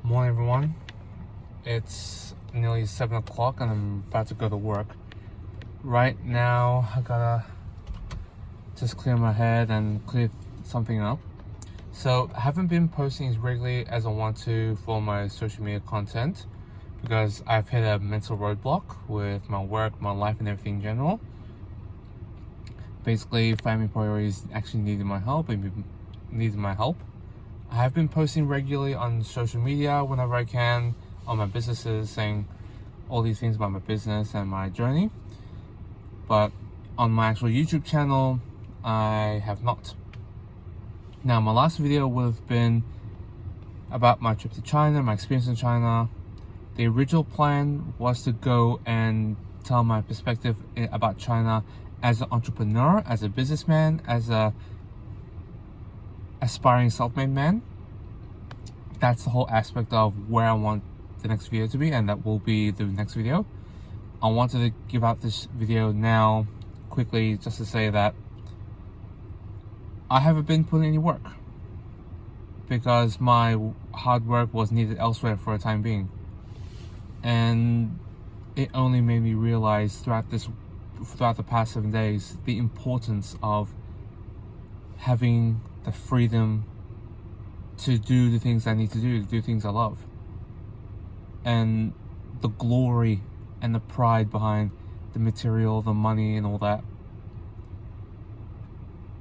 Morning, everyone. It's nearly 7 o'clock and I'm about to go to work. Right now, I gotta just clear my head and clear something up. So, I haven't been posting as regularly as I want to for my social media content because I've hit a mental roadblock with my work, my life, and everything in general. Basically, family priorities actually needed my help. I have been posting regularly on social media whenever I can on my businesses, saying all these things about my business and my journey. But on my actual YouTube channel, I have not. Now, my last video would have been about my trip to China, my experience in China. The original plan was to go and tell my perspective about China as an entrepreneur, as a businessman, as a aspiring self-made man. That's the whole aspect of where I want the next video to be, and that will be the next video. I wanted to give out this video now quickly just to say that I haven't been putting any work because my hard work was needed elsewhere for a time being, and it only made me realize throughout the past 7 days the importance of having the freedom to do the things I need to do things I love. And the glory and the pride behind the material, the money and all that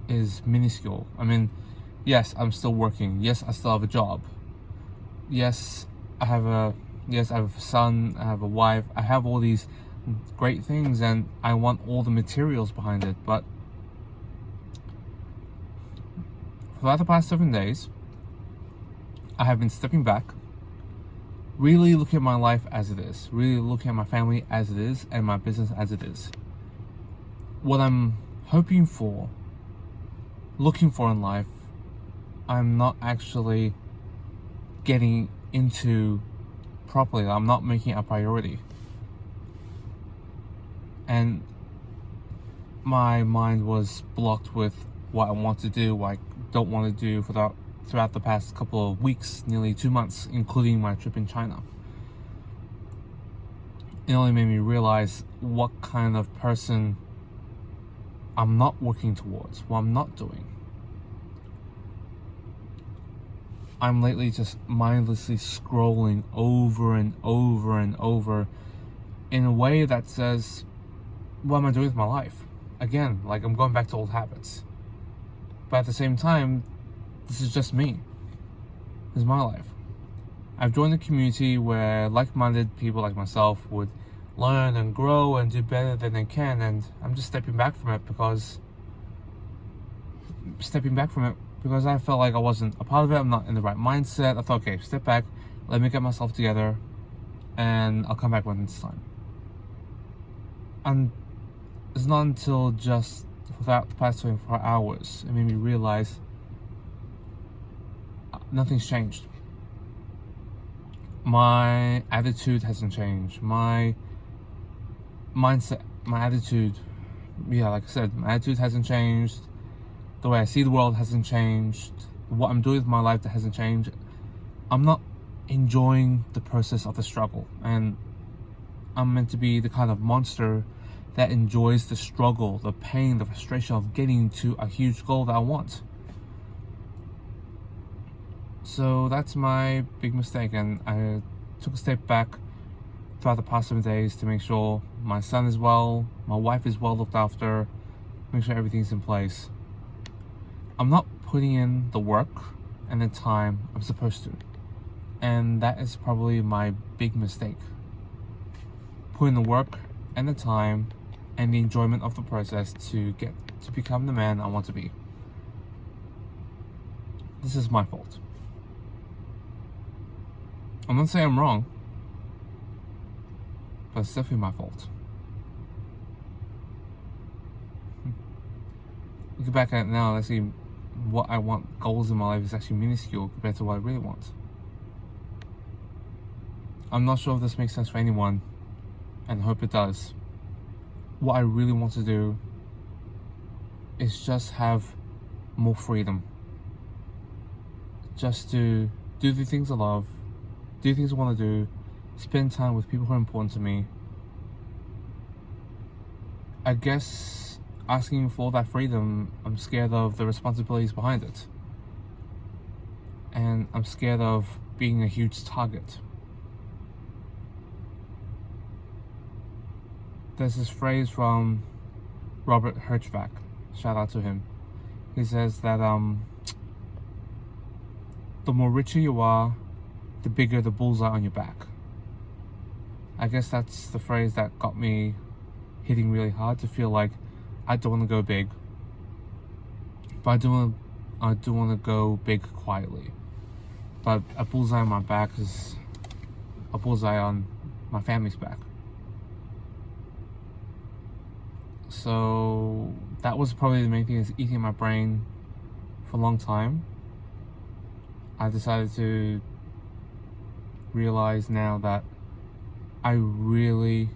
is minuscule. I mean, yes, I'm still working. Yes, I still have a job. Yes, I have a son, I have a wife, I have all these great things and I want all the materials behind it. But throughout the past 7 days, I have been stepping back, really looking at my life as it is, really looking at my family as it is, and my business as it is. What I'm hoping for, looking for in life, I'm not actually getting into properly. I'm not making it a priority. And my mind was blocked with what I want to do, what I don't want to do throughout the past couple of weeks, nearly 2 months, including my trip in China. It only made me realize what kind of person I'm not working towards, what I'm not doing. I'm lately just mindlessly scrolling over and over and over in a way that says, what am I doing with my life? Again, like I'm going back to old habits. But at the same time, this is just me. This is my life. I've joined a community where like-minded people like myself would learn and grow and do better than they can, and I'm just stepping back from it because I felt like I wasn't a part of it. I'm not in the right mindset. I thought, okay, step back, let me get myself together, and I'll come back when it's time. And it's not until just without the past 24 hours, it made me realize nothing's changed. My attitude hasn't changed. My mindset, my attitude, like I said, my attitude hasn't changed. The way I see the world hasn't changed. What I'm doing with my life that hasn't changed. I'm not enjoying the process of the struggle, and I'm meant to be the kind of monster that enjoys the struggle, the pain, the frustration of getting to a huge goal that I want. So that's my big mistake, and I took a step back throughout the past 7 days to make sure my son is well, my wife is well looked after, make sure everything's in place. I'm not putting in the work and the time I'm supposed to, and that is probably my big mistake. Putting the work and the time and the enjoyment of the process to get to become the man I want to be. This is my fault. I'm not saying I'm wrong, but it's definitely my fault. Look back at it now, let's see what I want, goals in my life is actually minuscule compared to what I really want. I'm not sure if this makes sense for anyone, and I hope it does. What I really want to do is just have more freedom. Just to do the things I love, do things I want to do, spend time with people who are important to me. I guess asking for that freedom, I'm scared of the responsibilities behind it. And I'm scared of being a huge target. There's this phrase from Robert Herjavec, shout out to him. He says that the more richer you are, the bigger the bullseye on your back. I guess that's the phrase that got me hitting really hard, to feel like I don't want to go big, but I do want to go big quietly. But a bullseye on my back is a bullseye on my family's back. So that was probably the main thing that's eating my brain for a long time. I decided to realize now that I really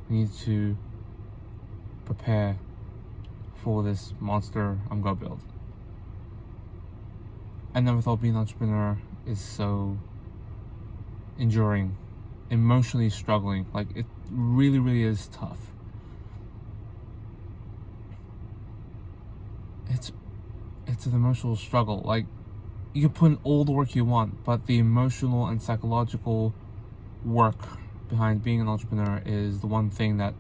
need to prepare for this monster I'm gonna build. I never thought being an entrepreneur is so enduring, emotionally struggling. Like, it really, really is tough. It's an emotional struggle. Like, you can put in all the work you want, but the emotional and psychological work behind being an entrepreneur is the one thing that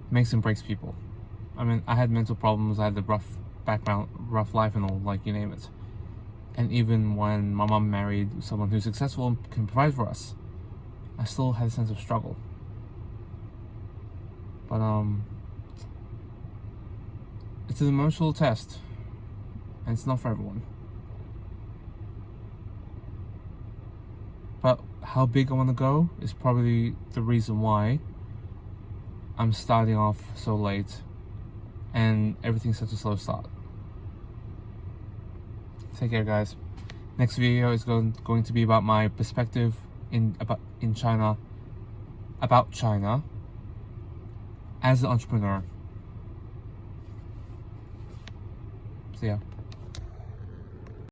makes and breaks people. I mean, I had mental problems, I had the rough background, rough life and all, like, you name it. And even when my mom married someone who's successful and can provide for us, I still had a sense of struggle. But it's an emotional test, and it's not for everyone. But how big I want to go is probably the reason why I'm starting off so late and everything's such a slow start. Take care, guys. Next video is going to be about my perspective in China, about China as an entrepreneur. See ya.